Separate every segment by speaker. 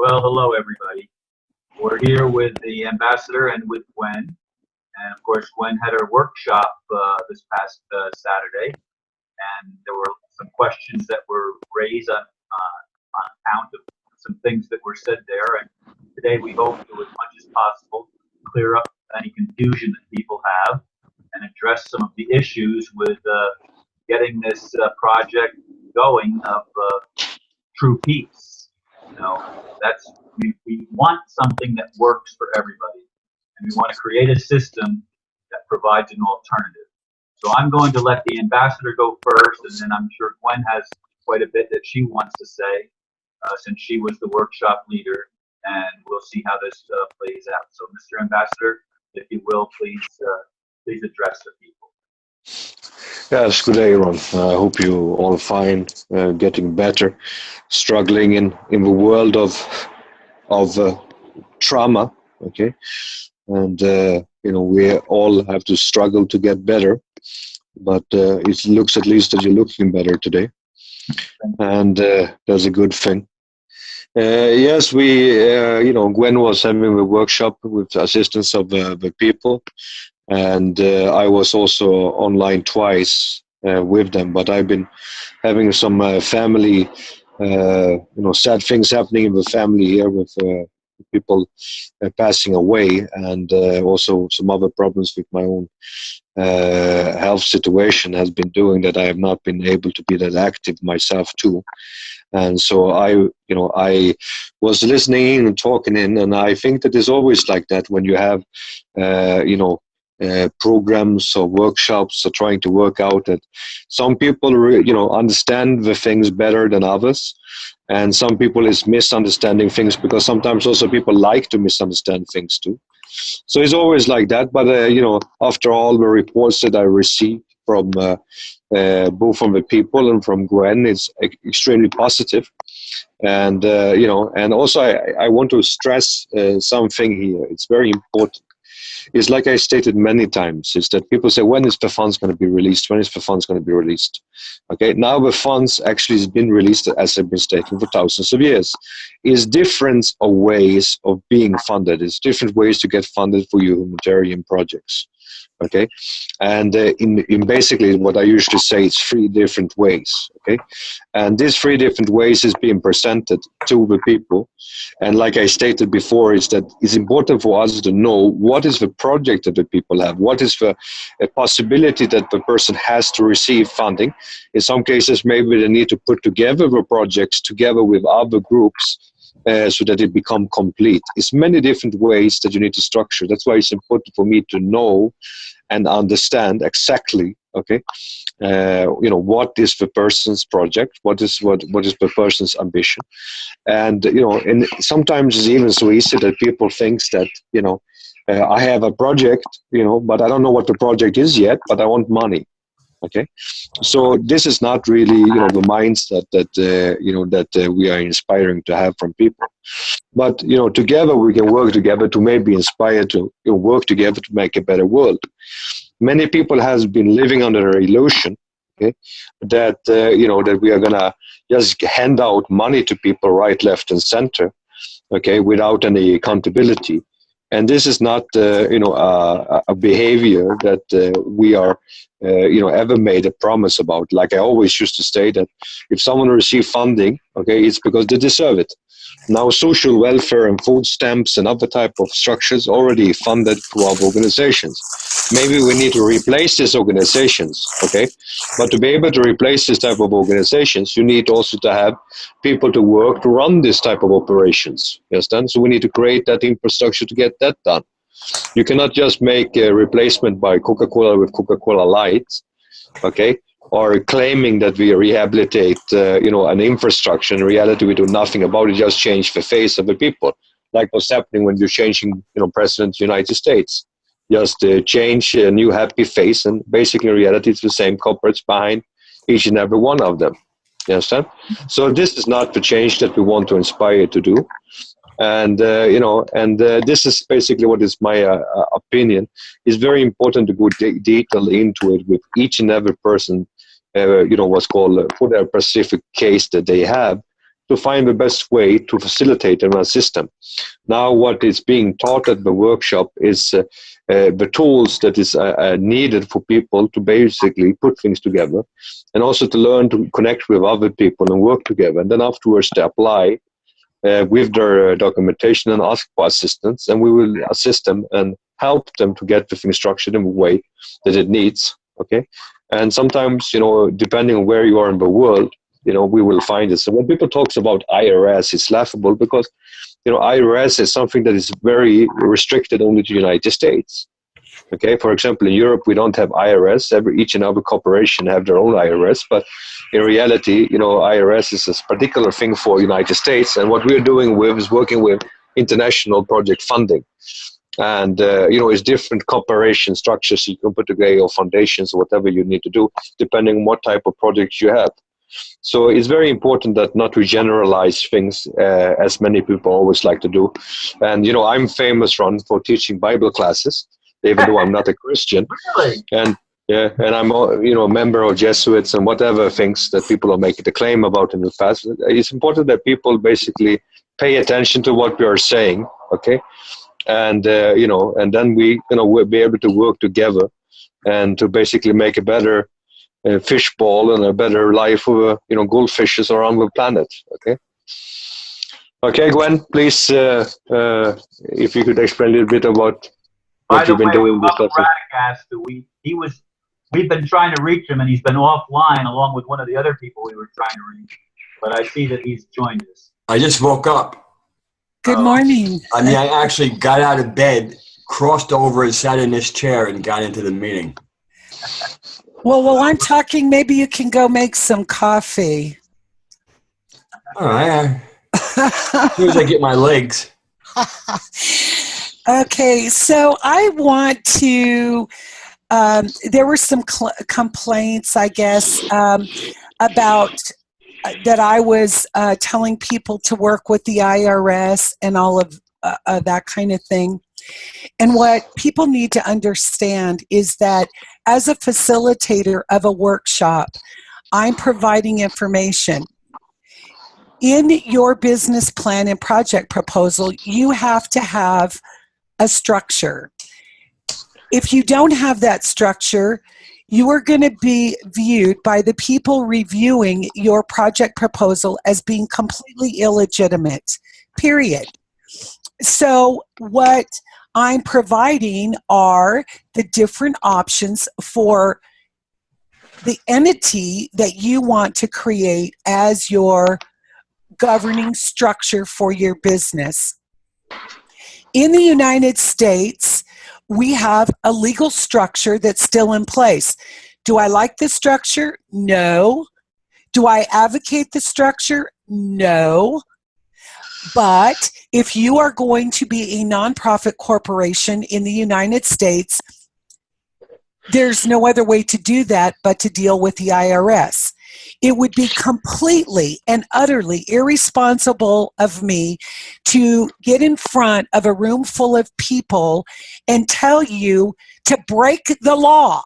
Speaker 1: Well, hello everybody. We're here with the ambassador and with Gwen. And of course, Gwen had her workshop this past Saturday, and there were some questions that were raised on account of some things that were said there. And today we hope to, as much as possible, clear up any confusion that people have and address some of the issues with getting this project going of true peace. You know, we want something that works for everybody, and we want to create a system that provides an alternative. So I'm going to let the ambassador go first, and then I'm sure Gwen has quite a bit that she wants to say, since she was the workshop leader, and we'll see how this plays out. So, Mr. Ambassador, if you will, please address the people.
Speaker 2: Yes, good day, Ron. I hope you all fine, getting better, struggling in the world of trauma. Okay, and we all have to struggle to get better, but it looks at least that you're looking better today, and that's a good thing. Yes, Gwen was having a workshop with the assistance of the people, and I was also online twice with them. But I've been having some family, sad things happening in the family here with people passing away, and also some other problems with my own health situation has been doing that I have not been able to be that active myself too. And so I was listening in and talking in, and I think that it's always like that when you have, programs or workshops or trying to work out that some people, understand the things better than others, and some people is misunderstanding things because sometimes also people like to misunderstand things too. So it's always like that. But after all the reports that I received from both from the people and from Gwen, it's extremely positive. And and also I want to stress something here. It's very important. It's like I stated many times, is that people say, when is the funds going to be released? When is the funds going to be released? Okay, now the funds actually has been released, as I've been stating, for thousands of years. It's different ways of being funded. It's different ways to get funded for your humanitarian projects. Okay, and in basically what I usually say, it's three different ways. Okay, and these three different ways is being presented to the people, and like I stated before, is that it's important for us to know what is the project that the people have, what is the possibility that the person has to receive funding. In some cases, maybe they need to put together the projects together with other groups. So that it become complete. It's many different ways that you need to structure. That's why it's important for me to know and understand exactly, okay, what is the person's project, what is the person's ambition, and and sometimes it's even so easy that people thinks that I have a project, but I don't know what the project is yet, but I want money. Okay, so this is not really the mindset that we are inspiring to have from people. But together we can work together to maybe inspire to work together to make a better world. Many people has been living under an illusion, okay, that that we are gonna just hand out money to people right, left, and center, okay, without any accountability. And this is not, a behavior that we are, ever made a promise about. Like I always used to say that if someone receives funding, okay, it's because they deserve it. Now, social welfare and food stamps and other type of structures already funded through our organizations. Maybe we need to replace these organizations, okay? But to be able to replace this type of organizations, you need also to have people to work to run this type of operations. You understand? So we need to create that infrastructure to get that done. You cannot just make a replacement by Coca-Cola with Coca-Cola Light, okay? Or claiming that we rehabilitate, an infrastructure. In reality, we do nothing about it, just change the face of the people. Like what's happening when you're changing, President of the United States. Just change a new happy face, and basically in reality, it's the same culprits behind each and every one of them. You understand? So this is not the change that we want to inspire to do. And, this is basically what is my opinion. It's very important to go detail into it with each and every person, what's called for their specific case that they have, to find the best way to facilitate and assist them. Now, what is being taught at the workshop is the tools that is needed for people to basically put things together, and also to learn to connect with other people and work together, and then afterwards to apply with their documentation and ask for assistance, and we will assist them and help them to get the thing structured in the way that it needs. Okay, and sometimes, depending on where you are in the world, we will find it. So when people talks about IRS, it's laughable because IRS is something that is very restricted only to the United States. Okay, for example, in Europe, we don't have IRS. Each and every corporation have their own IRS, but in reality, IRS is a particular thing for United States. And what we're doing with is working with international project funding. And, it's different cooperation structures you can put together, or foundations, or whatever you need to do, depending on what type of projects you have. So it's very important that not to generalize things, as many people always like to do. And, I'm famous, Ron, for teaching Bible classes, even though I'm not a Christian.
Speaker 1: Really?
Speaker 2: And I'm a member of Jesuits and whatever things that people are making the claim about in the past. It's important that people basically pay attention to what we are saying, okay? And, and then we'll be able to work together and to basically make a better fishbowl and a better life for goldfishes around the planet. Okay, Gwen, please, if you could explain a little bit about what you've been doing this lesson.
Speaker 1: Radagast, we've been trying to reach him, and he's been offline along with one of the other people we were trying to reach. But I see that he's joined us.
Speaker 3: I just woke up.
Speaker 4: Good morning.
Speaker 3: I actually got out of bed, crossed over and sat in this chair and got into the meeting.
Speaker 4: Well, while I'm talking, maybe you can go make some coffee.
Speaker 3: All right. As soon as I get my legs.
Speaker 4: Okay, so I want to, there were some complaints, I guess, about that I was telling people to work with the IRS and all of that kind of thing. And what people need to understand is that as a facilitator of a workshop, I'm providing information. In your business plan and project proposal, you have to have a structure. If you don't have that structure, you are going to be viewed by the people reviewing your project proposal as being completely illegitimate, period. So what I'm providing are the different options for the entity that you want to create as your governing structure for your business. In the United States, we have a legal structure that's still in place. Do I like this structure? No. Do I advocate the structure? No. But if you are going to be a nonprofit corporation in the United States, there's no other way to do that but to deal with the IRS. It would be completely and utterly irresponsible of me to get in front of a room full of people and tell you to break the law.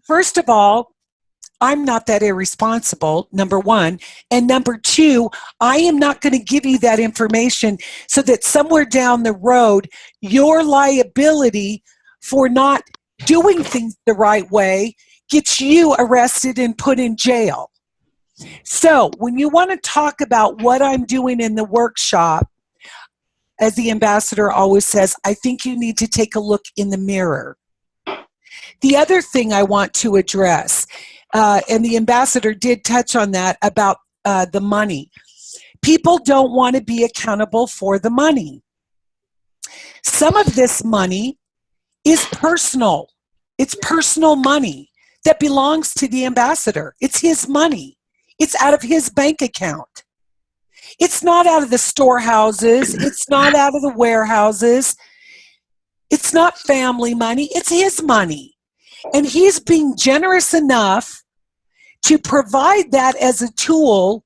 Speaker 4: First of all, I'm not that irresponsible, number one. And number two, I am not going to give you that information so that somewhere down the road, your liability for not doing things the right way gets you arrested and put in jail. So when you want to talk about what I'm doing in the workshop, as the ambassador always says, I think you need to take a look in the mirror. The other thing I want to address, and the ambassador did touch on that about the money. People don't want to be accountable for the money. Some of this money is personal. It's personal money that belongs to the ambassador. It's his money. It's out of his bank account. It's not out of the storehouses. It's not out of the warehouses. It's not family money. It's his money. And he's being generous enough to provide that as a tool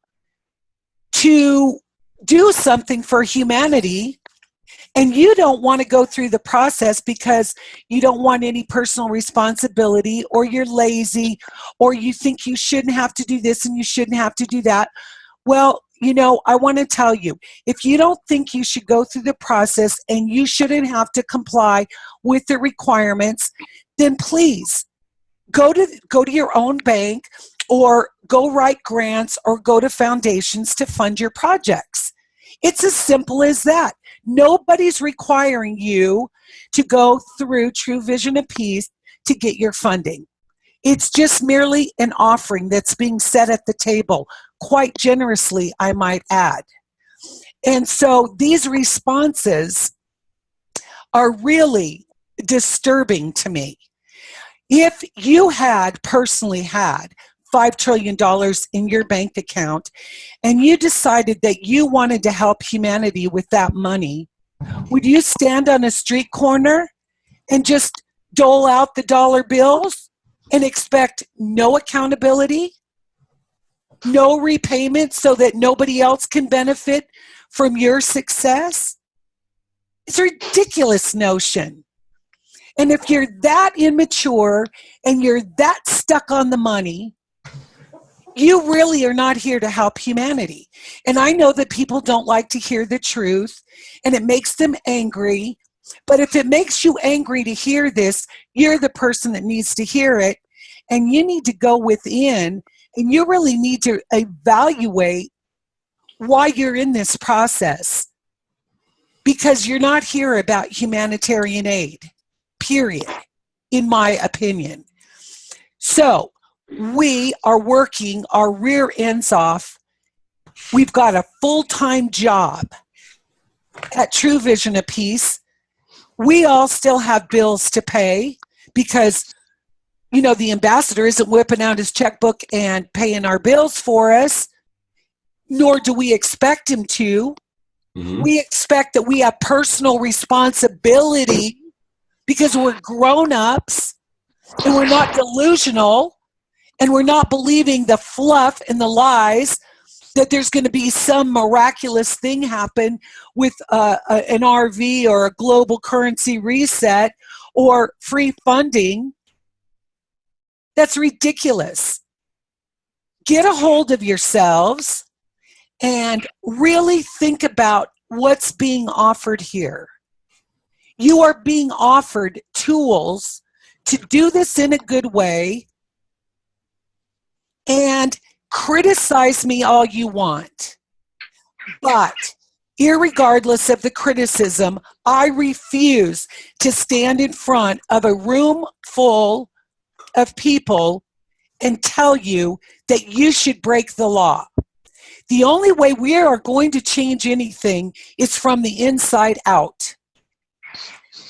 Speaker 4: to do something for humanity. And you don't want to go through the process because you don't want any personal responsibility, or you're lazy, or you think you shouldn't have to do this and you shouldn't have to do that. Well, I want to tell you, if you don't think you should go through the process and you shouldn't have to comply with the requirements, then please go to your own bank, or go write grants, or go to foundations to fund your projects. It's as simple as that. Nobody's requiring you to go through True Vision of Peace to get your funding. It's just merely an offering that's being set at the table, quite generously, I might add. And so these responses are really disturbing to me. If you personally had $5 trillion in your bank account and you decided that you wanted to help humanity with that money, would you stand on a street corner and just dole out the dollar bills and expect no accountability, no repayment, so that nobody else can benefit from your success? It's a ridiculous notion. And if you're that immature and you're that stuck on the money, you really are not here to help humanity. And I know that people don't like to hear the truth, and it makes them angry. But if it makes you angry to hear this, you're the person that needs to hear it. And you need to go within, and you really need to evaluate why you're in this process. Because you're not here about humanitarian aid, period, in my opinion. So we are working our rear ends off. We've got a full-time job at True Vision of Peace. We all still have bills to pay because, the ambassador isn't whipping out his checkbook and paying our bills for us, nor do we expect him to. Mm-hmm. We expect that we have personal responsibility because we're grown-ups and we're not delusional. And we're not believing the fluff and the lies that there's going to be some miraculous thing happen with an RV or a global currency reset or free funding. That's ridiculous. Get a hold of yourselves and really think about what's being offered here. You are being offered tools to do this in a good way. And criticize me all you want. But irregardless of the criticism, I refuse to stand in front of a room full of people and tell you that you should break the law. The only way we are going to change anything is from the inside out.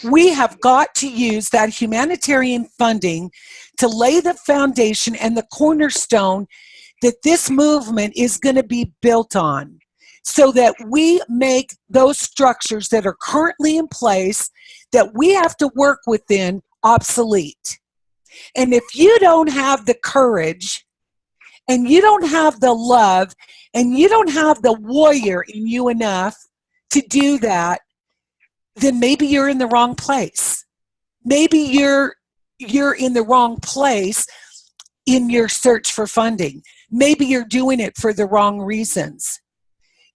Speaker 4: We have got to use that humanitarian funding to lay the foundation and the cornerstone that this movement is going to be built on, so that we make those structures that are currently in place that we have to work within obsolete. And if you don't have the courage, and you don't have the love, and you don't have the warrior in you enough to do that, then maybe you're in the wrong place. Maybe you're in the wrong place in your search for funding. Maybe you're doing it for the wrong reasons.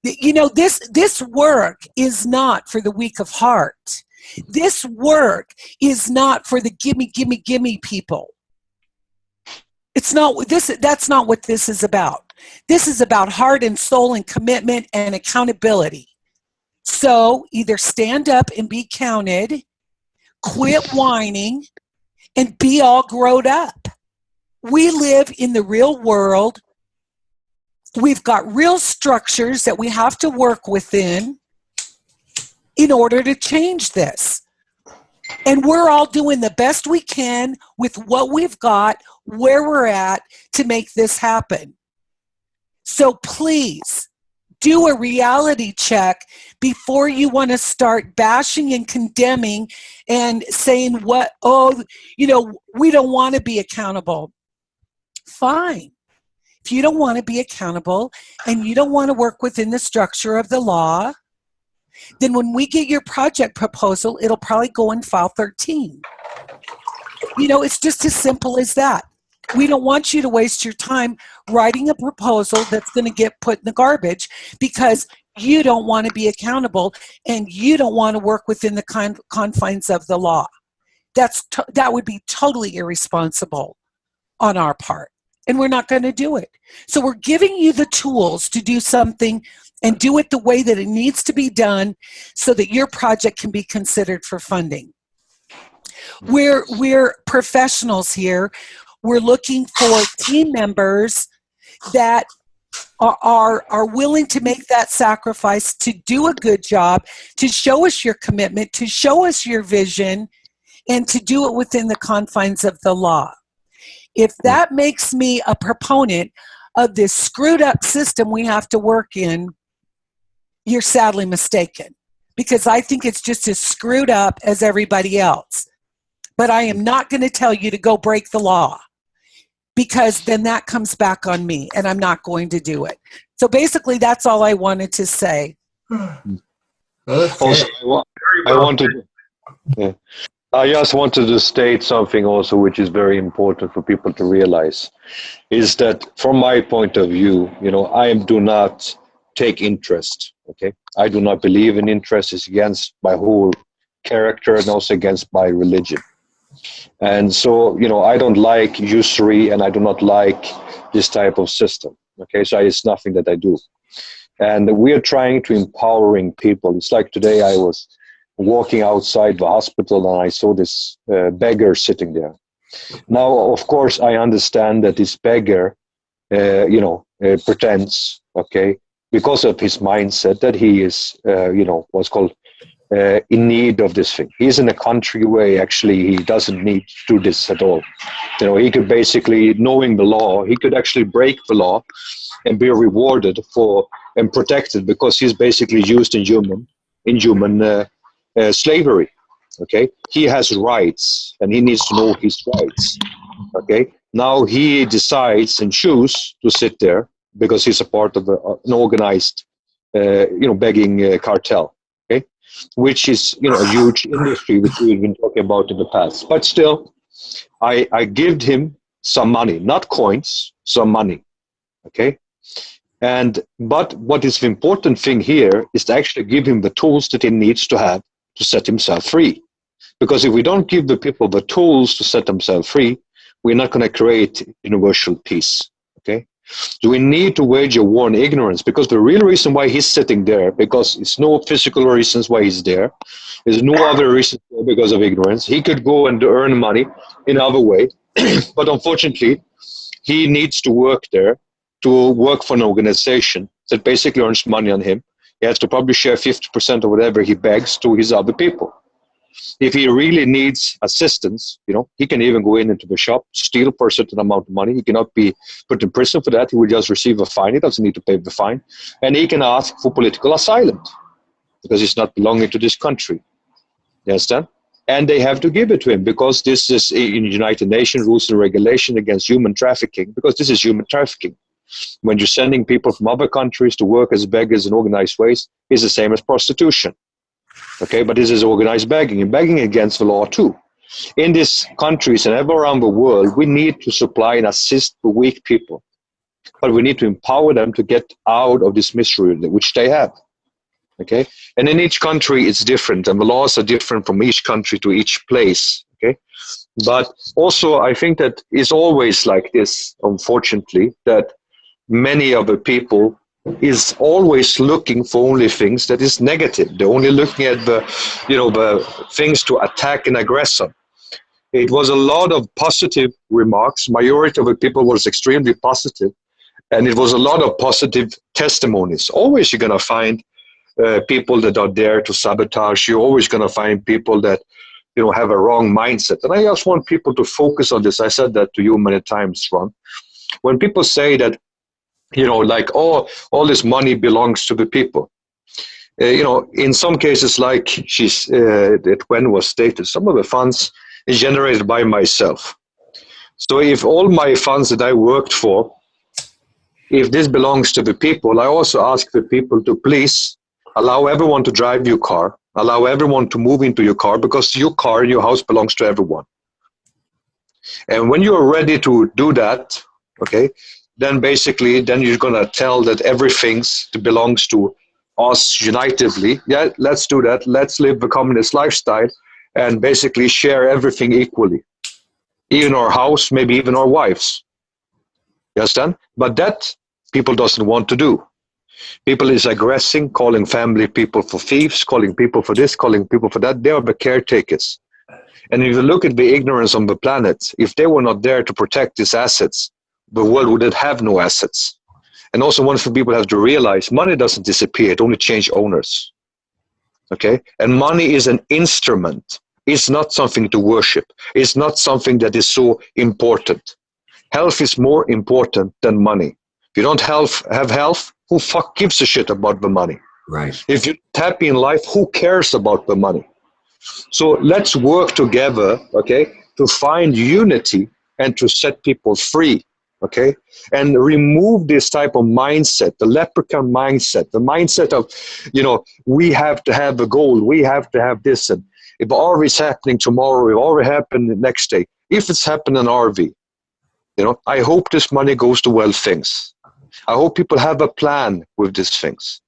Speaker 4: This work is not for the weak of heart. This work is not for the gimme people. It's not this. That's not what this is about. This is about heart and soul and commitment and accountability. So either stand up and be counted, quit whining, and be all grown up. We live in the real world. We've got real structures that we have to work within in order to change this. And we're all doing the best we can with what we've got, where we're at, to make this happen. So please, do a reality check before you want to start bashing and condemning and saying we don't want to be accountable. Fine. If you don't want to be accountable and you don't want to work within the structure of the law, then when we get your project proposal, it'll probably go in file 13. It's just as simple as that. We don't want you to waste your time writing a proposal that's going to get put in the garbage because you don't want to be accountable and you don't want to work within the confines of the law. That would be totally irresponsible on our part, and we're not going to do it. So we're giving you the tools to do something and do it the way that it needs to be done so that your project can be considered for funding. We're professionals here. We're looking for team members that are willing to make that sacrifice, to do a good job, to show us your commitment, to show us your vision, and to do it within the confines of the law. If that makes me a proponent of this screwed up system we have to work in, you're sadly mistaken, because I think it's just as screwed up as everybody else. But I am not going to tell you to go break the law, because then that comes back on me, and I'm not going to do it. So basically, that's all I wanted to say.
Speaker 2: Also, I just wanted to state something also, which is very important for people to realize, is that from my point of view, I do not take interest. Okay, I do not believe in interest. It's against my whole character and also against my religion. And so, I don't like usury and I do not like this type of system. Okay, so it's nothing that I do. And we are trying to empowering people. It's like today I was walking outside the hospital and I saw this beggar sitting there. Now, of course, I understand that this beggar, pretends, okay, because of his mindset that he is, what's called in need of this thing. He's in a country where actually he doesn't need to do this at all. He could basically, knowing the law, he could actually break the law and be rewarded for and protected because he's basically used in human slavery. Okay, he has rights and he needs to know his rights. Okay, now he decides and chooses to sit there because he's a part of an organized, begging cartel. Okay, which is a huge industry which we've been talking about in the past. But still, I give him some money, not coins, some money. Okay, but what is the important thing here is to actually give him the tools that he needs to have to set himself free. Because if we don't give the people the tools to set themselves free, we're not going to create universal peace. Okay? So we need to wage a war on ignorance, because the real reason why he's sitting there, because it's no physical reasons why he's there, there's no other reason because of ignorance. He could go and earn money in other way, but unfortunately, he needs to work there to work for an organization that basically earns money on him. He has to probably share 50% of whatever he begs to his other people. If he really needs assistance, he can even go into the shop, steal for a certain amount of money. He cannot be put in prison for that. He will just receive a fine. He doesn't need to pay the fine. And he can ask for political asylum because he's not belonging to this country. You understand? And they have to give it to him because this is in United Nations rules and regulation against human trafficking, because this is human trafficking. When you're sending people from other countries to work as beggars in organized ways, it's the same as prostitution. Okay, but this is organized begging, and begging against the law too. In these countries and ever around the world, we need to supply and assist the weak people, but we need to empower them to get out of this misery which they have. Okay, and in each country it's different, and the laws are different from each country to each place. Okay, but also I think that it's always like this, unfortunately, that many of the people is always looking for only things that is negative. They're only looking at the things to attack and aggressor. It was a lot of positive remarks. Majority of the people was extremely positive, and it was a lot of positive testimonies. Always you're going to find people that are there to sabotage. You're always going to find people that have a wrong mindset. And I just want people to focus on this. I said that to you many times, Ron. When people say that, like, oh, all this money belongs to the people. In some cases, like that Gwen was stated, some of the funds is generated by myself. So if all my funds that I worked for, if this belongs to the people, I also ask the people to please allow everyone to drive your car, allow everyone to move into your car, because your car and your house belongs to everyone. And when you're ready to do that, okay, then basically, then you're going to tell that everything belongs to us unitively. Yeah, let's do that. Let's live the communist lifestyle and basically share everything equally. Even our house, maybe even our wives. You understand? But that people doesn't want to do. People is aggressing, calling family people for thieves, calling people for this, calling people for that. They are the caretakers. And if you look at the ignorance on the planet, if they were not there to protect these assets, the world would have no assets. And also one thing people have to realize, money doesn't disappear, it only changes owners. Okay? And money is an instrument. It's not something to worship. It's not something that is so important. Health is more important than money. If you don't have health, who fuck gives a shit about the money?
Speaker 3: Right.
Speaker 2: If you're happy in life, who cares about the money? So let's work together, okay, to find unity and to set people free, okay, and remove this type of mindset, the leprechaun mindset, the mindset of, we have to have a goal, we have to have this, and if RV is happening tomorrow, it already happened the next day. If it's happened in RV, I hope this money goes to well things. I hope people have a plan with these things.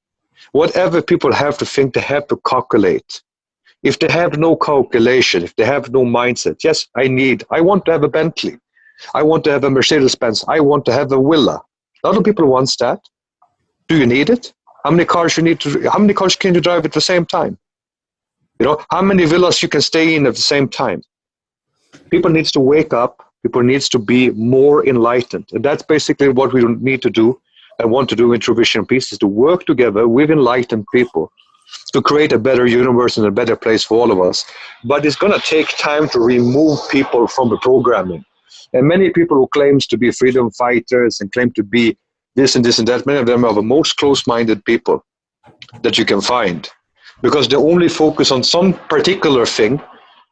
Speaker 2: Whatever people have to think, they have to calculate. If they have no calculation, if they have no mindset, yes, I want to have a Bentley. I want to have a Mercedes-Benz. I want to have a villa. A lot of people want that. Do you need it? How many cars can you drive at the same time? How many villas you can stay in at the same time? People needs to wake up. People needs to be more enlightened. And that's basically what we need to do and want to do in True Vision Peace, is to work together with enlightened people to create a better universe and a better place for all of us. But it's going to take time to remove people from the programming. And many people who claims to be freedom fighters and claim to be this and this and that, many of them are the most close-minded people that you can find, because they only focus on some particular thing,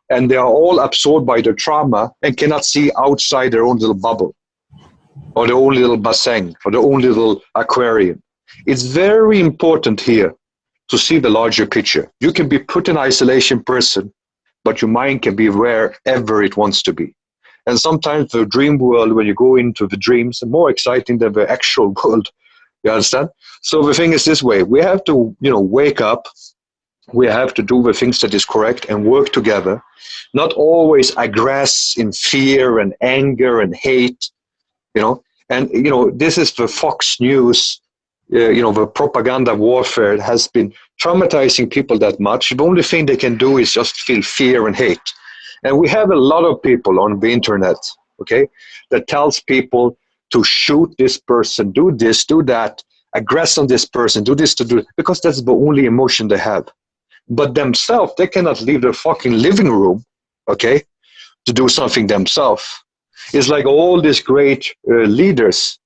Speaker 2: and they are all absorbed by their trauma and cannot see outside their own little bubble or their own little bassin or their own little aquarium. It's very important here to see the larger picture. You can be put in isolation person, but your mind can be wherever it wants to be. And sometimes the dream world, when you go into the dreams, are more exciting than the actual world. You understand? So the thing is this way, we have to, wake up. We have to do the things that is correct and work together, not always aggress in fear and anger and hate, And, this is the Fox News, the propaganda warfare has been traumatizing people that much. The only thing they can do is just feel fear and hate. And we have a lot of people on the internet, okay, that tells people to shoot this person, do this, do that, aggress on this person, do this, because that's the only emotion they have. But themselves, they cannot leave their fucking living room, okay, to do something themselves. It's like all these great leaders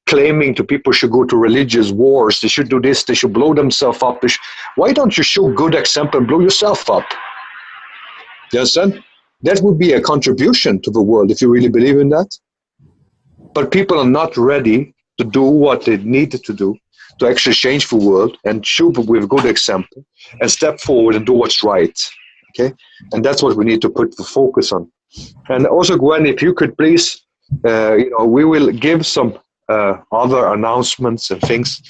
Speaker 2: claiming to people should go to religious wars, they should do this, they should blow themselves up. Why don't you show good example and blow yourself up? You understand? That would be a contribution to the world if you really believe in that. But people are not ready to do what they needed to do to actually change the world and show with good example and step forward and do what's right. Okay? And that's what we need to put the focus on. And also, Gwen, if you could please, we will give some other announcements and things,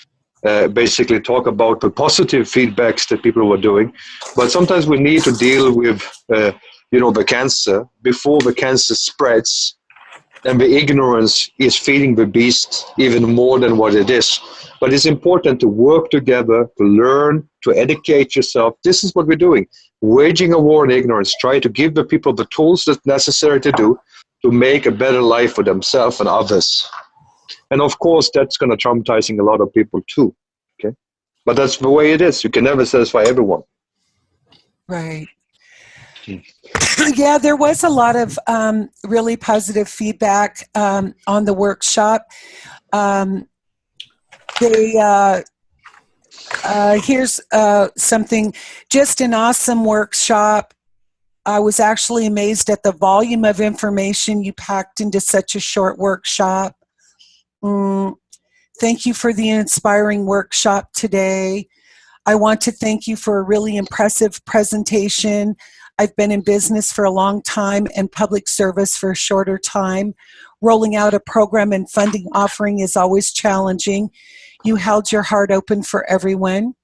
Speaker 2: basically talk about the positive feedbacks that people were doing. But sometimes we need to deal with, the cancer before the cancer spreads, and the ignorance is feeding the beast even more than what it is. But it's important to work together, to learn, to educate yourself. This is what we're doing. Waging a war on ignorance, try to give the people the tools that's necessary to do to make a better life for themselves and others. And of course, that's going to traumatizing a lot of people too. Okay, but that's the way it is. You can never satisfy everyone.
Speaker 4: Right. Yeah, there was a lot of really positive feedback on the workshop. Here's something, just an awesome workshop. I was actually amazed at the volume of information you packed into such a short workshop. Thank you for the inspiring workshop today. I want to thank you for a really impressive presentation. I've been in business for a long time and public service for a shorter time. Rolling out a program and funding offering is always challenging. You held your heart open for everyone.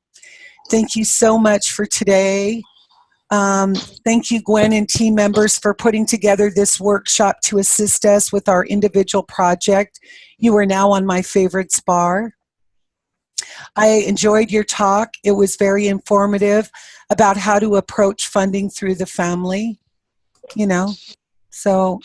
Speaker 4: Thank you so much for today. Thank you, Gwen and team members, for putting together this workshop to assist us with our individual project. You are now on my favorites bar. I enjoyed your talk. It was very informative about how to approach funding through the family, you know, so.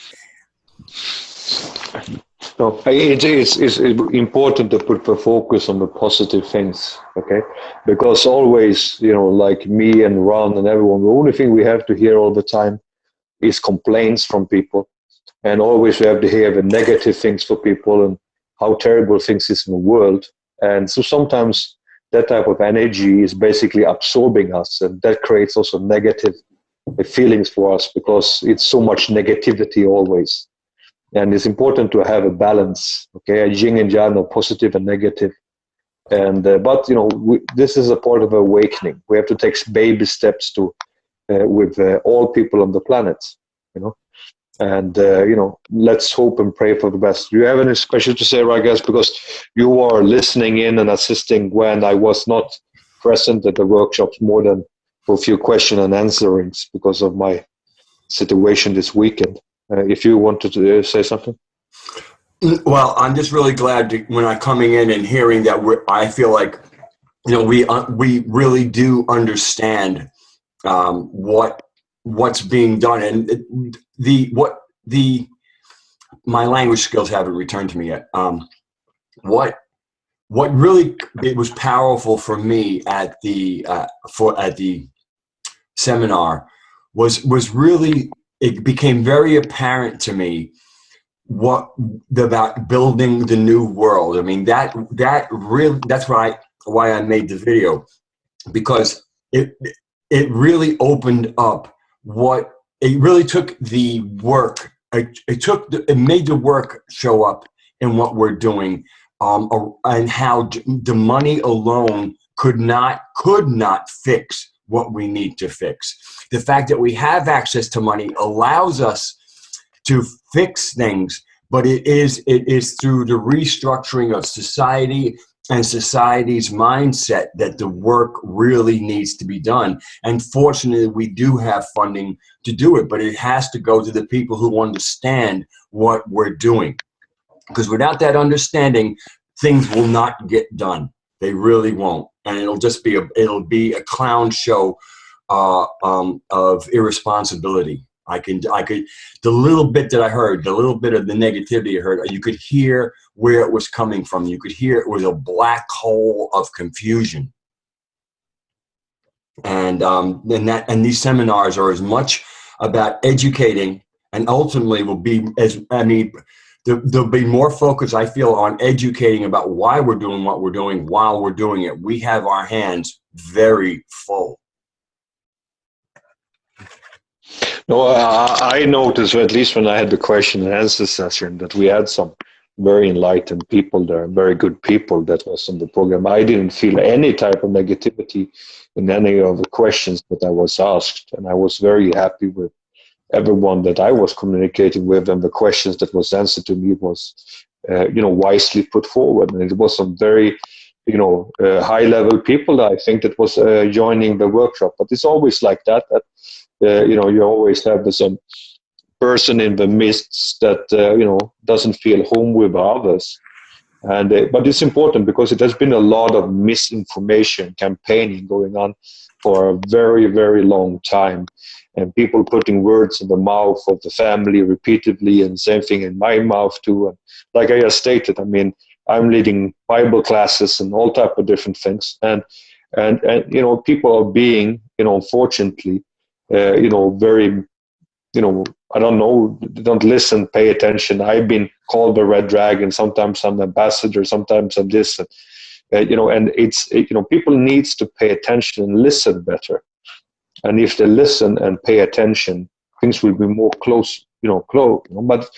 Speaker 2: No, it's important to put the focus on the positive things, okay? Because always, like me and Ron and everyone, the only thing we have to hear all the time is complaints from people. And always we have to hear the negative things for people and how terrible things is in the world. And so sometimes that type of energy is basically absorbing us, and that creates also negative feelings for us because it's so much negativity always. And it's important to have a balance, okay, a yin and yang, of positive and negative. And but this is a part of awakening. We have to take baby steps to with all people on the planet, And let's hope and pray for the best. Do you have any special to say, Radagast? Because you are listening in and assisting Gwen. I was not present at the workshops more than for a few question and answerings because of my situation this weekend. If you wanted to say something.
Speaker 3: Well, I'm just really glad when I'm coming in and hearing that I feel like, we really do understand what's being done, and my language skills haven't returned to me yet. What really it was powerful for me at the seminar was really, it became very apparent to me about building the new world. I mean, that really, that's why I made the video, because it really opened up it really took the work. It made the work show up in what we're doing, and how the money alone could not fix what we need to fix. The fact that we have access to money allows us to fix things, but it is through the restructuring of society and society's mindset that the work really needs to be done. And fortunately, we do have funding to do it, but it has to go to the people who understand what we're doing. Because without that understanding, things will not get done. They really won't. And it'll just be a clown show of irresponsibility. The little bit that I heard, the little bit of the negativity I heard, you could hear where it was coming from. You could hear it was a black hole of confusion. And these seminars are as much about educating, and ultimately will be there'll be more focus, I feel, on educating about why we're doing what we're doing while we're doing it. We have our hands very full.
Speaker 2: No, I noticed, at least when I had the question and answer session, that we had some very enlightened people there, very good people that was on the program. I didn't feel any type of negativity in any of the questions that I was asked, and I was very happy with everyone that I was communicating with, and the questions that was answered to me was, wisely put forward, and it was some very, high-level people that I think that was joining the workshop. But it's always like that. You always have this person in the midst that doesn't feel home with others, and but it's important because it has been a lot of misinformation campaigning going on for a very, very long time, and people putting words in the mouth of the family repeatedly, and same thing in my mouth too. And like I just stated, I mean, I'm leading Bible classes and all type of different things, and people are being, unfortunately, very, I don't know, don't listen, pay attention. I've been called the Red Dragon. Sometimes I'm ambassador, sometimes I'm this, and it's, people needs to pay attention and listen better. And if they listen and pay attention, things will be more close. But,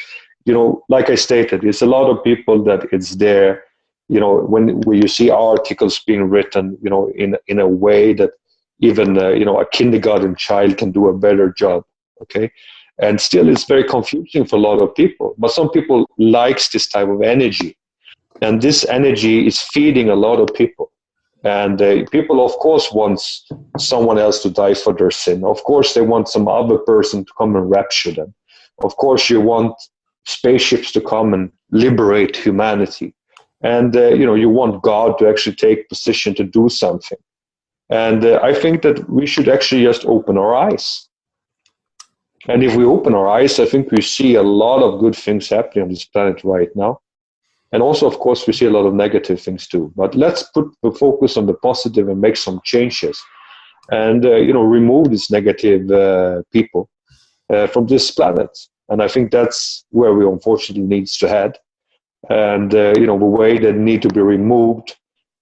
Speaker 2: like I stated, it's a lot of people that it's there, when you see articles being written, in a way that even a kindergarten child can do a better job. Okay, and still it's very confusing for a lot of people. But some people likes this type of energy, and this energy is feeding a lot of people. And people, of course, want someone else to die for their sin. Of course, they want some other person to come and rapture them. Of course, you want spaceships to come and liberate humanity. And, you want God to actually take position to do something. And I think that we should actually just open our eyes. And if we open our eyes, I think we see a lot of good things happening on this planet right now. And also, of course, we see a lot of negative things too. But let's put the focus on the positive and make some changes, and remove these negative people from this planet. And I think that's where we unfortunately needs to head. And the way that need to be removed,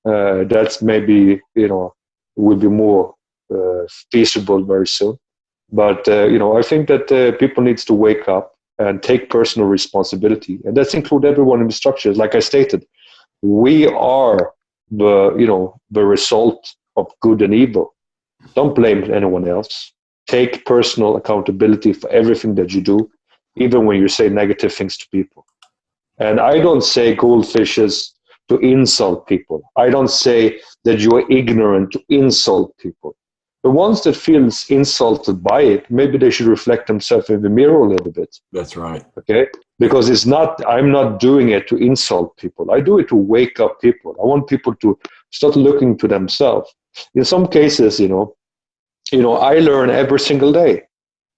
Speaker 2: that's maybe will be more feasible very soon. But I think that people needs to wake up and take personal responsibility, and that's include everyone in the structures. Like I stated, we are the result of good and evil. Don't blame anyone else. Take personal accountability for everything that you do, even when you say negative things to people. And I don't say goldfishes to insult people. I don't say that you are ignorant to insult people. The ones that feels insulted by it, maybe they should reflect themselves in the mirror a little bit.
Speaker 3: That's right.
Speaker 2: Okay? Because I'm not doing it to insult people. I do it to wake up people. I want people to start looking to themselves. In some cases, I learn every single day.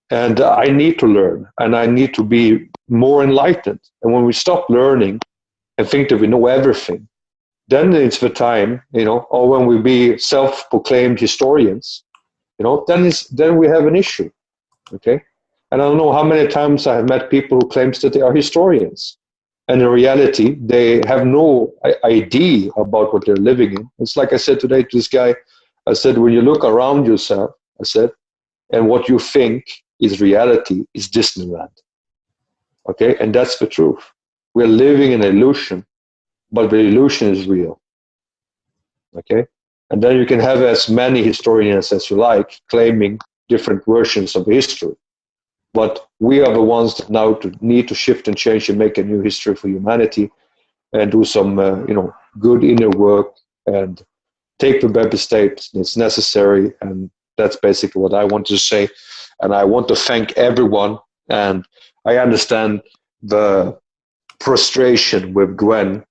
Speaker 2: And I need to learn. And I need to be more enlightened. And when we stop learning and think that we know everything, then it's the time, or when we be self-proclaimed historians, then we have an issue, okay? And I don't know how many times I have met people who claims that they are historians, and in reality, they have no idea about what they're living in. It's like I said today to this guy, I said, when you look around yourself, I said, and what you think is reality is Disneyland, okay? And that's the truth. We're living in an illusion, but the illusion is real, okay? And then you can have as many historians as you like, claiming different versions of history. But we are the ones that now need to shift and change and make a new history for humanity, and do some, good inner work and take the baby steps that's necessary. And that's basically what I want to say. And I want to thank everyone. And I understand the frustration with Gwen.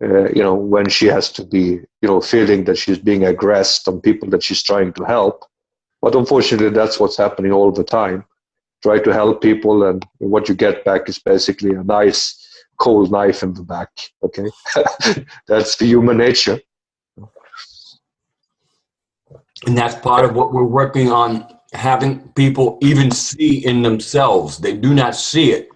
Speaker 2: When she has to be, feeling that she's being aggressed on people that she's trying to help. But unfortunately, that's what's happening all the time. Try to help people, and what you get back is basically a nice cold knife in the back, okay? That's the human nature.
Speaker 3: And that's part of what we're working on, having people even see in themselves. They do not see it.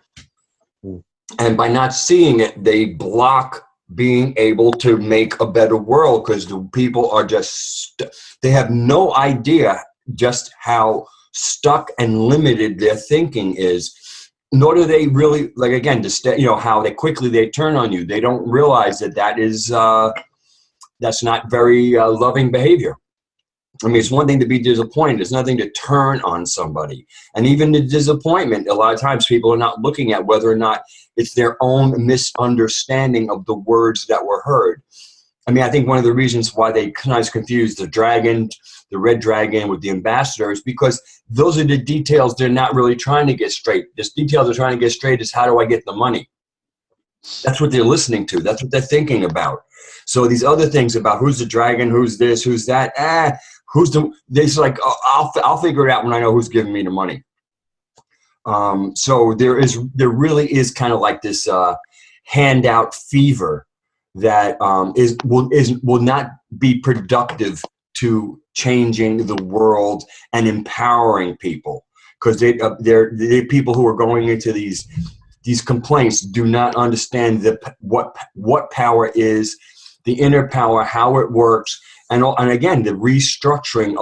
Speaker 3: And by not seeing it, they block being able to make a better world, because the people are they have no idea just how stuck and limited their thinking is. Nor do they really, like, again, how quickly they turn on you. They don't realize that is, that's not very loving behavior. I mean, it's one thing to be disappointed. It's nothing to turn on somebody. And even the disappointment, a lot of times people are not looking at whether or not it's their own misunderstanding of the words that were heard. I mean, I think one of the reasons why they sometimes confuse the dragon, the red dragon, with the ambassador is because those are the details they're not really trying to get straight. The details they're trying to get straight is, how do I get the money? That's what they're listening to. That's what they're thinking about. So these other things about who's the dragon, who's this, who's that, it's like, I'll figure it out when I know who's giving me the money. So there really is kind of like this handout fever that will not be productive to changing the world and empowering people, because they're people who are going into these complaints do not understand what power is, the inner power, how it works, and again, the restructuring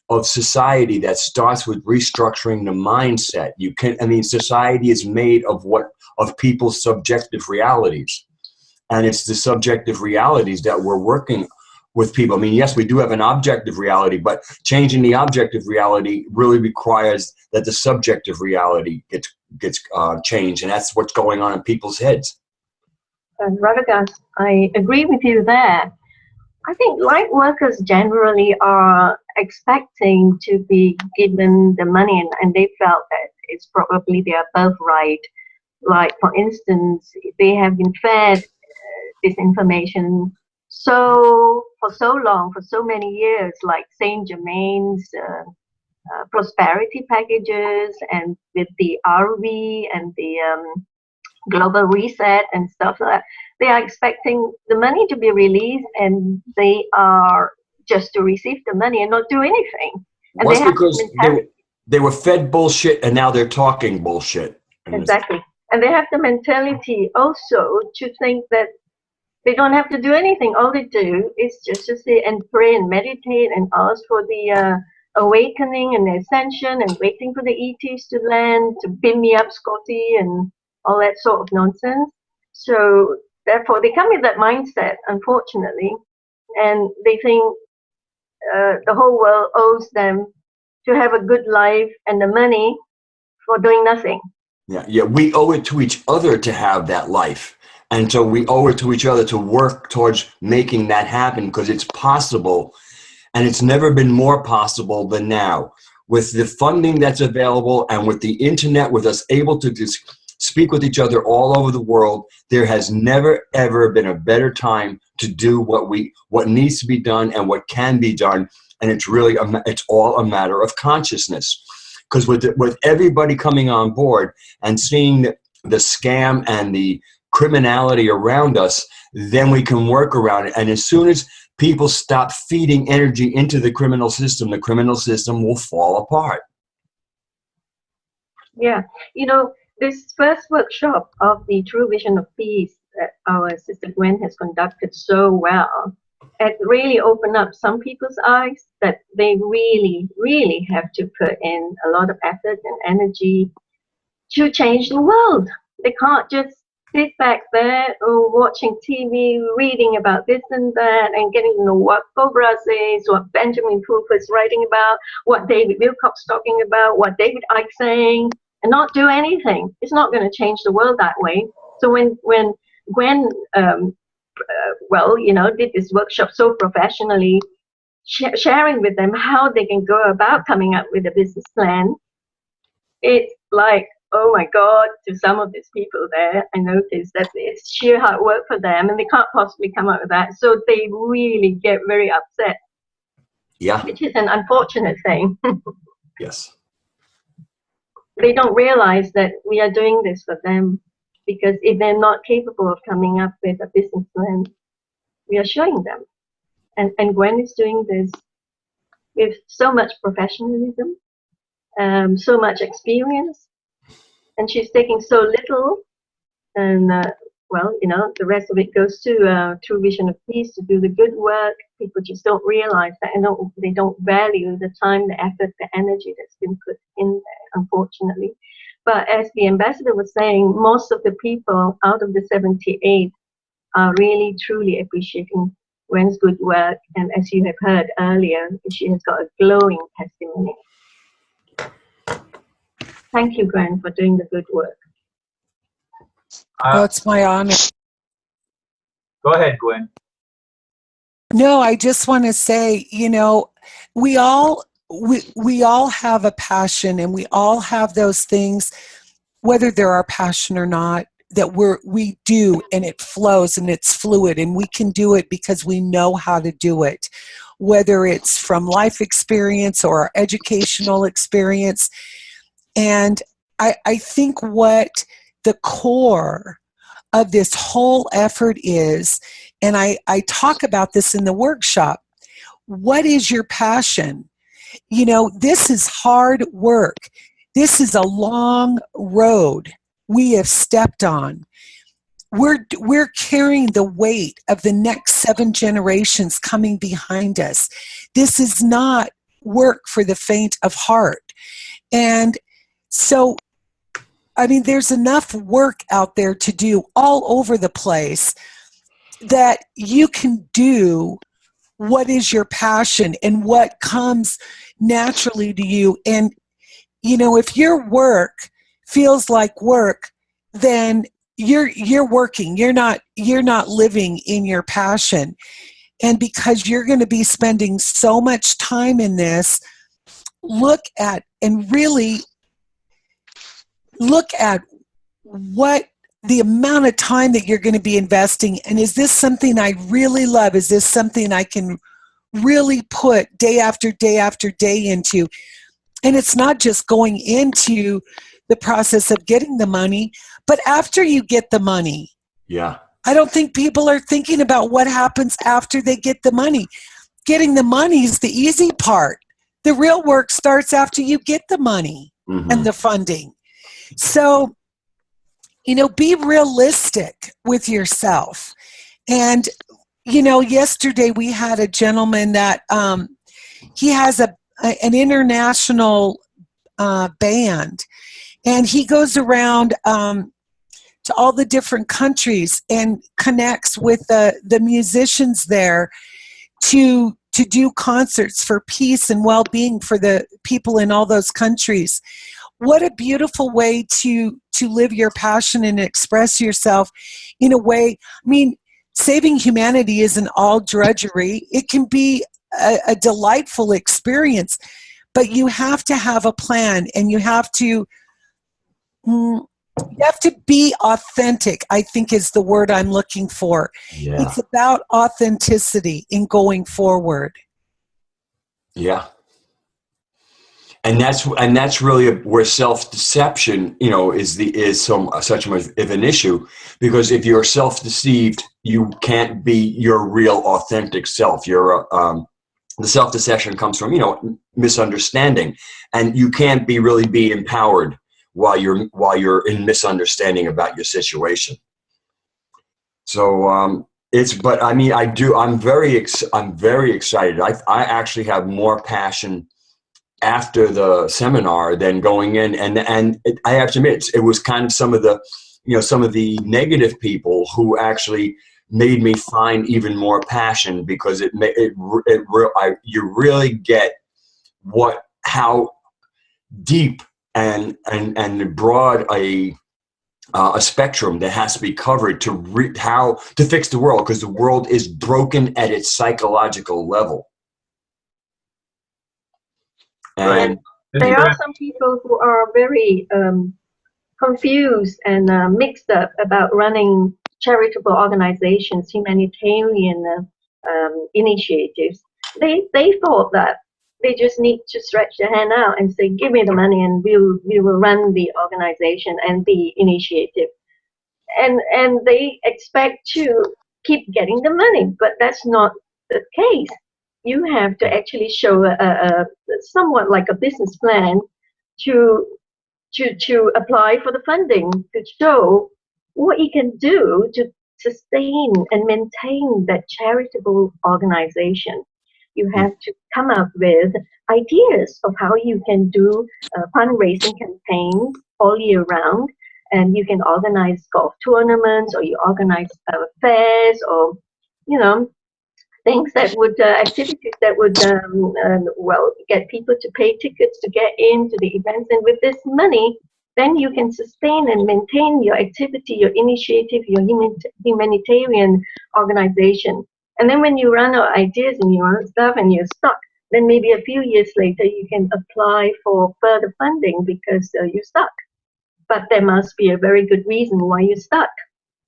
Speaker 3: of society that starts with restructuring the mindset. Society is made of people's subjective realities, and it's the subjective realities that we're working with people. I mean, yes, we do have an objective reality, but changing the objective reality really requires that the subjective reality gets changed, and that's what's going on in people's heads.
Speaker 5: Radagast, I agree with you there. I think light workers generally are expecting to be given the money, and they felt that it's probably their birthright. Like, for instance, they have been fed this information for so long, for so many years, like Saint Germain's prosperity packages, and with the RV and the global reset and stuff like that. They are expecting the money to be released, and they are just to receive the money and not do anything. And
Speaker 3: Well, that's because they were fed bullshit, and now they're talking bullshit.
Speaker 5: Exactly. And they have the mentality also to think that they don't have to do anything. All they do is just to sit and pray and meditate and ask for the awakening and the ascension, and waiting for the ETs to land to beam me up, Scotty, and all that sort of nonsense. So therefore, they come with that mindset, unfortunately, and they think the whole world owes them to have a good life and the money for doing nothing.
Speaker 3: Yeah, we owe it to each other to have that life. And so we owe it to each other to work towards making that happen, because it's possible, and it's never been more possible than now. With the funding that's available and with the internet, with us able to just speak with each other all over the world, there has never, ever been a better time to do what needs to be done and what can be done. And it's really, it's all a matter of consciousness. Because with everybody coming on board and seeing the scam and the criminality around us, then we can work around it. And as soon as people stop feeding energy into the criminal system will fall apart.
Speaker 5: Yeah, you know, this first workshop of the True Vision of Peace that our sister Gwen has conducted so well, it really opened up some people's eyes that they really, really have to put in a lot of effort and energy to change the world. They can't just sit back there watching TV, reading about this and that, and getting to know what Cobra says, what Benjamin Pooper is writing about, what David Wilcock's talking about, what David Icke's saying, and not do anything. It's not going to change the world that way. So when Gwen, well, you know, did this workshop so professionally, sharing with them how they can go about coming up with a business plan, it's like, oh my God, to some of these people there, I noticed that it's sheer hard work for them, and they can't possibly come up with that. So they really get very upset.
Speaker 3: Yeah.
Speaker 5: Which is an unfortunate thing.
Speaker 3: Yes.
Speaker 5: They don't realize that we are doing this for them, because if they're not capable of coming up with a business plan, we are showing them. And Gwen is doing this with so much professionalism, so much experience, and she's taking so little, and well, you know, the rest of it goes to True Vision of Peace to do the good work. People just don't realize that, and they don't value the time, the effort, the energy that's been put in there, unfortunately. But as the ambassador was saying, most of the people out of the 78 are really, truly appreciating Gwen's good work. And as you have heard earlier, she has got a glowing testimony. Thank you, Gwen, for doing the good work.
Speaker 4: Oh, it's my honor.
Speaker 1: Go ahead, Gwen.
Speaker 4: No, I just want to say, you know, we all have a passion, and we all have those things, whether they're our passion or not, that we do, and it flows and it's fluid, and we can do it because we know how to do it, whether it's from life experience or educational experience. And I think what the core of this whole effort is, and I talk about this in the workshop, what is your passion? You know, this is hard work. This is a long road we have stepped on. We're carrying the weight of the next 7 generations coming behind us. This is not work for the faint of heart. And so, I mean, there's enough work out there to do all over the place that you can do what is your passion and what comes naturally to you. And, you know, if your work feels like work, then you're working. You're not living in your passion. And because you're going to be spending so much time in this, look at what the amount of time that you're going to be investing. And is this something I really love? Is this something I can really put day after day after day into? And it's not just going into the process of getting the money, but after you get the money.
Speaker 3: Yeah.
Speaker 4: I don't think people are thinking about what happens after they get the money. Getting the money is the easy part. The real work starts after you get the money and the funding. So, you know, be realistic with yourself. And, you know, yesterday we had a gentleman that he has an international band, and he goes around to all the different countries and connects with the musicians there to do concerts for peace and well-being for the people in all those countries. What a beautiful way to live your passion and express yourself in a way. I mean, saving humanity isn't all drudgery. It can be a delightful experience, but you have to have a plan, and you have to be authentic, I think is the word I'm looking for.
Speaker 3: Yeah.
Speaker 4: It's about authenticity in going forward.
Speaker 3: Yeah. And that's really where self-deception, you know, is such much of an issue, because if you're self-deceived, you can't be your real authentic self. The self-deception comes from, you know, misunderstanding, and you can't really be empowered while you're in misunderstanding about your situation. So but I mean, I'm very excited. I actually have more passion after the seminar than going in, and I have to admit, it was kind of some of the negative people who actually made me find even more passion, because you really get how deep and broad a spectrum that has to be covered to fix the world, because the world is broken at its psychological level.
Speaker 5: And there are some people who are very confused and mixed up about running charitable organizations, humanitarian initiatives. They thought that they just need to stretch their hand out and say, "Give me the money, and we will run the organization and the initiative," and they expect to keep getting the money, but that's not the case. You have to actually show a somewhat like a business plan to apply for the funding, to show what you can do to sustain and maintain that charitable organization. You have to come up with ideas of how you can do fundraising campaigns all year round, and you can organize golf tournaments, or you organize fairs, or, you know, things that would activities that would get people to pay tickets to get into the events. And with this money, then you can sustain and maintain your activity, your initiative, your humanitarian organization. And then when you run out of ideas and you run stuff and you're stuck, then maybe a few years later you can apply for further funding because you're stuck. But there must be a very good reason why you're stuck.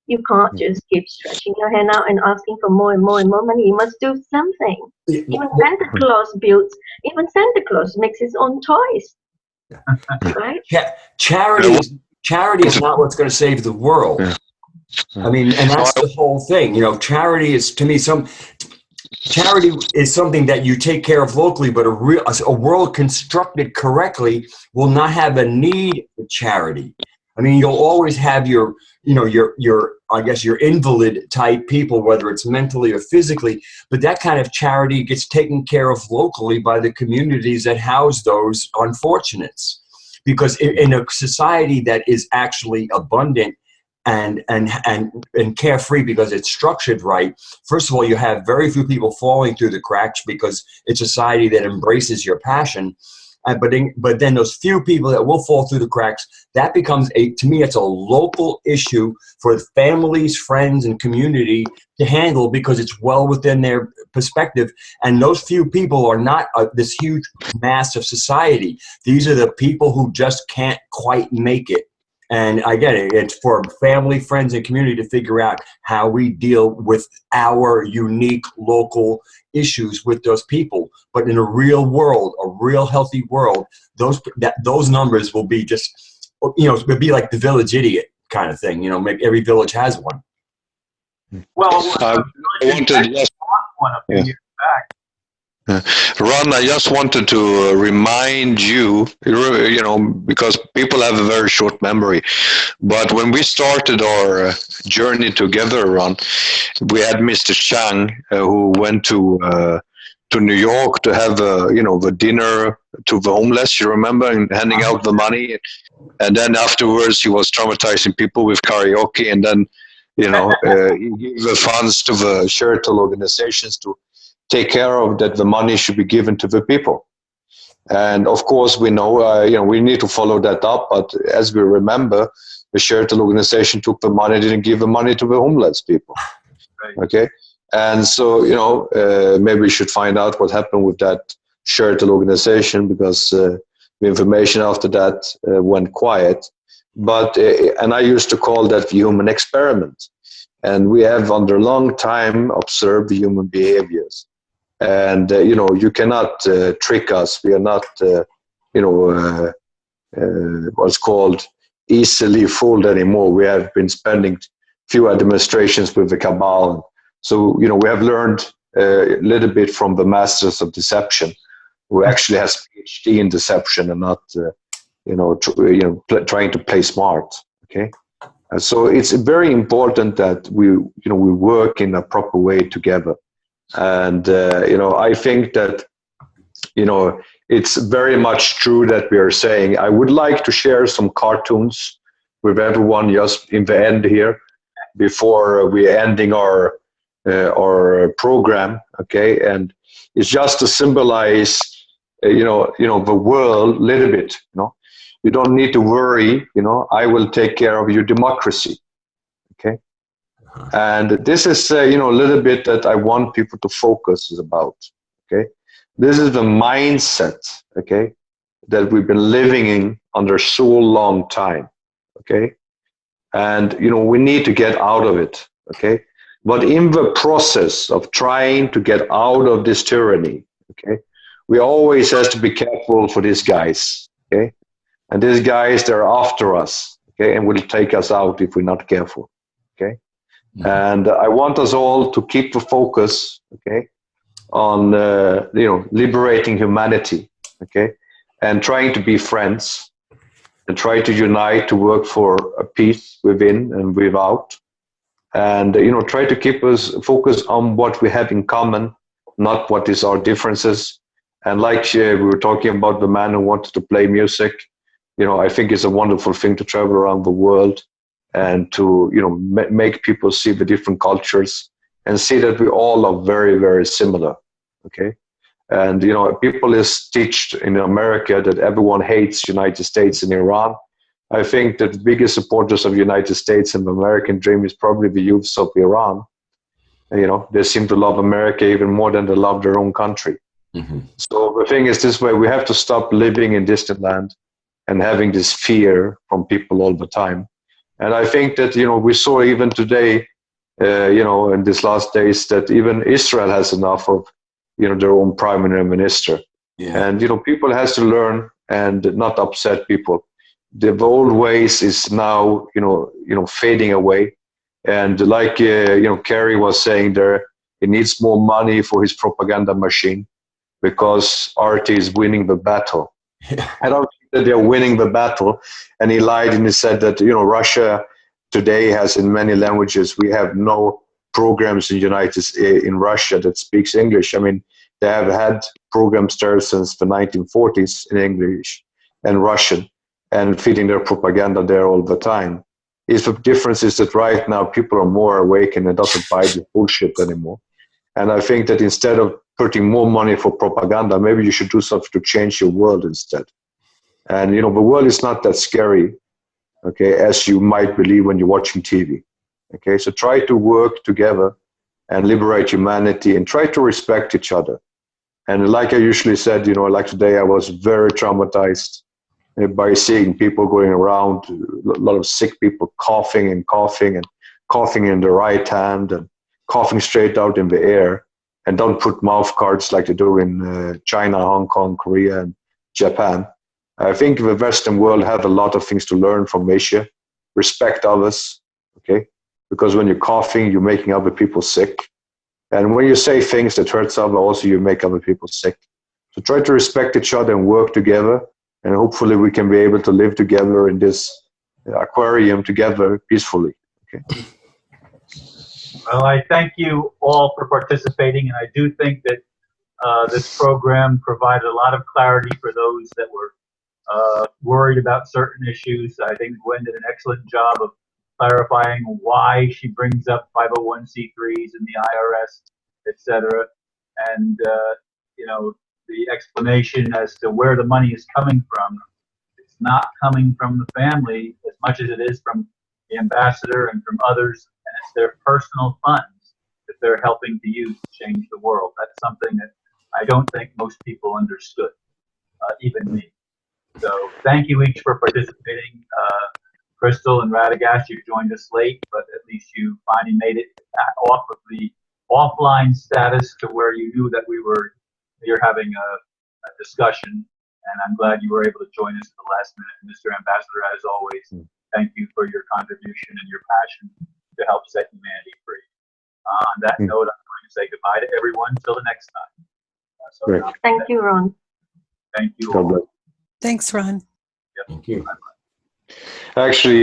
Speaker 5: You can't just keep stretching your hand out and asking for more and more and more money. You must do something. Even Santa Claus makes his own toys, right?
Speaker 3: Charity is not what's going to save the world. I mean, and that's the whole thing. You know, charity is, to me, charity is something that you take care of locally, but a world constructed correctly will not have a need for charity. I mean, you'll always have your invalid type people, whether it's mentally or physically, but that kind of charity gets taken care of locally by the communities that house those unfortunates. Because in a society that is actually abundant and carefree because it's structured right. First of all, you have very few people falling through the cracks because it's a society that embraces your passion. But then those few people that will fall through the cracks, that becomes to me, it's a local issue for families, friends, and community to handle because it's well within their perspective. And those few people are not this huge mass of society. These are the people who just can't quite make it. And I get it. It's for family, friends, and community to figure out how we deal with our unique local issues with those people. But in a real world, a real healthy world, those numbers will be just, it'll be like the village idiot kind of thing. Maybe every village has one.
Speaker 1: Well,
Speaker 2: I wanted, yes,
Speaker 1: one a few years back.
Speaker 2: Ron, I just wanted to remind you, because people have a very short memory. But when we started our journey together, Ron, we had Mr. Chang, who went to New York to have the dinner to the homeless. You remember, and handing out the money, and then afterwards he was traumatizing people with karaoke, and then he gave the funds to the charitable organizations to take care of that. The money should be given to the people. And of course, we know, we need to follow that up. But as we remember, the charitable organization took the money, didn't give the money to the homeless people. Right. Okay. And so, maybe we should find out what happened with that charitable organization, because the information after that went quiet. But, and I used to call that the human experiment. And we have under a long time observed the human behaviors. And, you cannot trick us. We are not, what's called easily fooled anymore. We have been spending few administrations with the cabal. So, we have learned a little bit from the masters of deception, who actually has PhD in deception and not, trying to play smart. Okay. So it's very important that we work in a proper way together. And, I think that, it's very much true that we are saying. I would like to share some cartoons with everyone just in the end here before we're ending our program. Okay. And it's just to symbolize, the world a little bit, You don't need to worry, I will take care of your democracy. Okay. And this is, a little bit that I want people to focus about. Okay. This is the mindset, okay, that we've been living in under so long time. Okay. And, we need to get out of it. Okay. But in the process of trying to get out of this tyranny, okay, we always have to be careful for these guys. Okay. And these guys, they're after us, okay, and will take us out if we're not careful, okay? Mm-hmm. And I want us all to keep the focus, okay, on, liberating humanity, okay, and trying to be friends and try to unite to work for a peace within and without. And, try to keep us focused on what we have in common, not what is our differences. And like we were talking about the man who wanted to play music, I think it's a wonderful thing to travel around the world and to, make people see the different cultures and see that we all are very, very similar. Okay. And, people is taught in America that everyone hates United States and Iran. I think that the biggest supporters of United States and the American dream is probably the youths of Iran. They seem to love America even more than they love their own country. Mm-hmm. So the thing is this way, we have to stop living in distant land and having this fear from people all the time. And I think that, we saw even today, in these last days, that even Israel has enough of, their own prime minister. Yeah. And, people has to learn and not upset people. The old ways is now, fading away. And like, Kerry was saying there, he needs more money for his propaganda machine because RT is winning the battle. Yeah. I don't think that they're winning the battle. And he lied and he said that, Russia today has in many languages, we have no programs in Russia that speaks English. I mean, they have had programs there since the 1940s in English and Russian and feeding their propaganda there all the time. is the difference is that right now people are more awake and it doesn't buy the bullshit anymore. And I think that instead of putting more money for propaganda, maybe you should do something to change your world instead. And, you know, the world is not that scary, okay, as you might believe when you're watching TV. Okay, so try to work together and liberate humanity and try to respect each other. And like I usually said, you know, like today I was very traumatized by seeing people going around, a lot of sick people coughing and coughing in the right hand and coughing straight out in the air, and don't put mouth guards like they do in China, Hong Kong, Korea, and Japan. I think the Western world have a lot of things to learn from Asia. Respect others, okay? Because when you're coughing, you're making other people sick. And when you say things that hurts others, also you make other people sick. So try to respect each other and work together. And hopefully we can be able to live together in this aquarium together peacefully. Okay.
Speaker 1: Well, I thank you all for participating, and I do think that this program provided a lot of clarity for those that were worried about certain issues. I think Gwen did an excellent job of clarifying why she brings up 501c3s and the IRS, etc. And, you know, the explanation as to where the money is coming from. It's not coming from the family as much as it is from the ambassador and from others, and it's their personal funds that they're helping to use to change the world. That's something that I don't think most people understood, even me. So thank you each for participating. Crystal and Radagast, you joined us late, but at least you finally made it off of the offline status to where you knew that you're having a discussion, and I'm glad you were able to join us at the last minute. Mr. Ambassador, as always, thank you for your contribution and your passion to help set humanity free. On that note, I'm going to say goodbye to everyone till the next time.
Speaker 5: Thank you, Ron.
Speaker 1: Thank you all.
Speaker 4: Thanks, Ron.
Speaker 1: Yep.
Speaker 3: Thank you.
Speaker 2: Actually,